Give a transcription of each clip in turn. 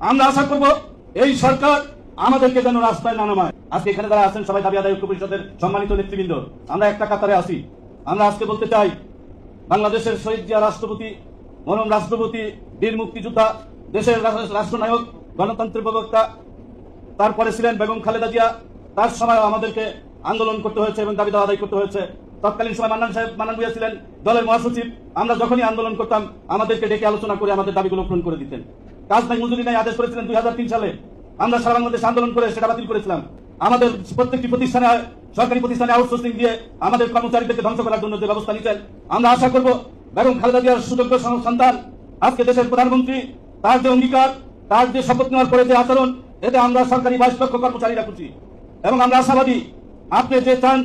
আমরা আশা করব এই সরকার আমাদেরকে যেন রাস্তায় না নামায়। আজকে এখানে যারা আছেন সবাই দাবি আদায় ঐক্য পরিষদের সম্মানিত নেতৃবৃন্দ, আমরা একটা কাতারে আছি। আমরা আজকে বলতে চাই, বাংলাদেশের শহীদ জিয়া রাষ্ট্রপতি, মরহুম রাষ্ট্রপতি, বীর মুক্তিযোদ্ধা, দেশের রাষ্ট্রনায়ক, গণতন্ত্রের প্রবক্তা, তারপরে ছিলেন বেগম খালেদা জিয়া। তার সময় আমাদেরকে আন্দোলন করতে হয়েছে এবং দাবি আদায় করতে হয়েছে। তৎকালীন সময় মান্নান ভূঁইয়া ছিলেন দলের মহাসচিব। আমরা যখনই আন্দোলন করতাম আমাদেরকে ডেকে আলোচনা করে আমাদের দাবিগুলো পূরণ করে দিতেন। কাজ নাই মজুরি নাই আদেশ করেছিলেন 2003 সালে। আমরা সারা বাংলাদেশ আন্দোলন করে সেটা বাতিল করেছিলাম। আমাদের প্রত্যেকটি প্রতিষ্ঠানে, সরকারি প্রতিষ্ঠানে আউটসোর্সিং দিয়ে আমাদের কর্মচারীদেরকে ধ্বংস করার জন্য যে ব্যবস্থা নিতেন, আমরা আশা করব বেগম খালেদা জিয়ার সুযোগ্য সন্তান, আজকে দেশের প্রধানমন্ত্রী, তার যে অঙ্গীকার, তার যে শপথ নেওয়ার পরে যে আচরণ, এতে আমরা সরকারি 22 লক্ষ কর্মচারীরা খুশি এবং আমরা আশাবাদী। আপনি যে চান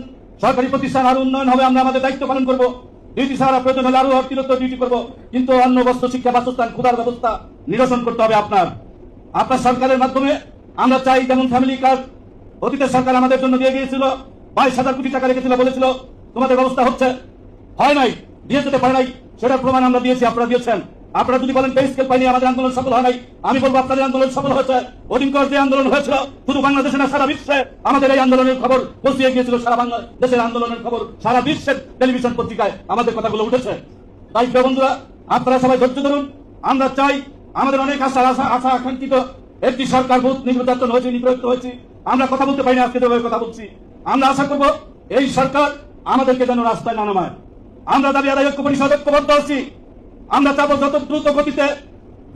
সরকারি প্রতিষ্ঠান আরো উন্নয়ন হবে, আমরা আমাদের দায়িত্ব পালন করবো। ডিউটি ছাড়া প্রয়োজন হলে আরো অতিরিক্ত ডিউটি করবো, কিন্তু অন্য বস্ত্র, শিক্ষা, বাসস্থান, ক্ষুধার ব্যবস্থা নিরসন করতে হবে আপনার সরকারের মাধ্যমে। আমরা চাই যেমন ফ্যামিলি কার্ড অতীতের সরকার আমাদের জন্য দিয়ে গিয়েছিল, 22,000 কোটি টাকা রেখেছিল, বলেছিল তোমাদের ব্যবস্থা হচ্ছে, হয় নাই, দিয়ে যেতে পারে নাই, সেটার প্রমাণ আমরা দিয়েছি, আপনারা দিয়েছেন। আপনারা যদি বলেন পে স্কেল পাইনি, আমাদের আন্দোলন সফল হয় নাই, আমি বলবো আপনাদের আন্দোলন সফল হয়েছে। ওদিনকার যে আন্দোলন হয়েছিল শুধু বাংলাদেশে না, সারা বিশ্বে আমাদের এই আন্দোলনের খবর পৌঁছিয়ে গিয়েছিল। সারা বাংলাদেশের আন্দোলনের খবর সারা বিশ্বের টেলিভিশন পত্রিকায় আমাদের কথাগুলো উঠেছে। তাই প্রিয় বন্ধুরা, আপনারা সবাই ধৈর্য ধরুন। আমরা চাই, আমাদের অনেক আশা আকাঙ্ক্ষিত একটি সরকার বহুত নির্বাচন হয়েছে, নির্বাচিত হয়েছি, আমরা কথা বলতে পারি না, আজকে যেভাবে কথা বলছি। আমরা আশা করব এই সরকার আমাদেরকে যেন রাস্তায় না নামায়। আমরা দাবি আদায় ঐক্য পরিষদ ঐক্যবদ্ধ আছি। আমরা চাবো যত দ্রুত গতিতে,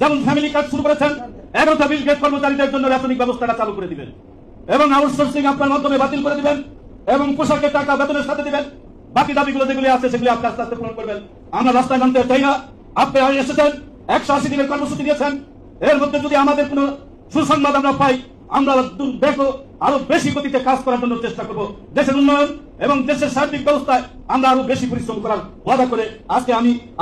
যেমন ফ্যামিলি কার্ড শুরু করেছেন, 11টা 20 গ্রেড কর্মচারীদের জন্য বেতনিক ব্যবস্থাটা চালু করে দিবেন এবং আউটসোর্সিং আপনার মাধ্যমে বাতিল করে দিবেন এবং পোশাকের টাকা বেতনের সাথে দিবেন। বাকি দাবিগুলো যেগুলি আছে সেগুলি আপনি আস্তে আস্তে পূরণ করবেন। আমরা রাস্তায় নামতে চাই না। আপনি এসেছেন, 180 দিনের কর্মসূচি দিয়েছেন, এর মধ্যে যদি আমাদের কোনো সুসংবাদ আমরা পাই, আমরা দেখো আরো বেশি গতিতে কাজ করার জন্য চেষ্টা করব। দেশের উন্নয়ন এবং দেশের সার্বিক ব্যবস্থায় আমরা আরো বেশি পরিশ্রম করার ওয়াদা করে আজকে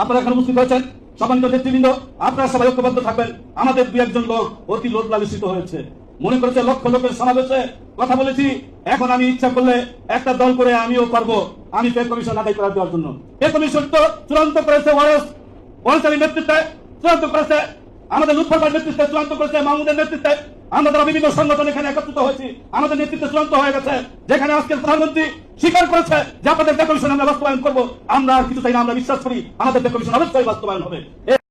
আপনারা এখানে উপস্থিত হয়েছেন। সম্মানিত নেতৃবৃন্দ, আপনারা সবাই ঐক্যবদ্ধ থাকবেন। আমাদের 2-1 লোক অতি লোভ লালসিত হয়েছে, মনে করেছে লক্ষ লোকের সমাবেশে কথা বলেছি, এখন আমি ইচ্ছা করলে একটা দল করে আমিও পারবো আমি পে কমিশন আদায় করার দেওয়ার জন্য। পে কমিশন তো চূড়ান্ত করেছে ওয়ারেসের নেতৃত্বে, চূড়ান্ত করেছে আমাদের লুৎফর নেতৃত্বে, চূড়ান্ত করেছে মাহমুদের নেতৃত্বে। আমরা যারা বিভিন্ন সংগঠন এখানে একত্রিত হয়েছি, আমাদের নেতৃত্বে চূড়ান্ত হয়ে গেছে, যেখানে আজকের প্রধানমন্ত্রী স্বীকার করেছে যে আপনাদের পে কমিশন আমরা বাস্তবায়ন করবো। আমরা আর কিছু চাই না, আমরা বিশ্বাস করি আমাদের পে কমিশন অবশ্যই বাস্তবায়ন হবে।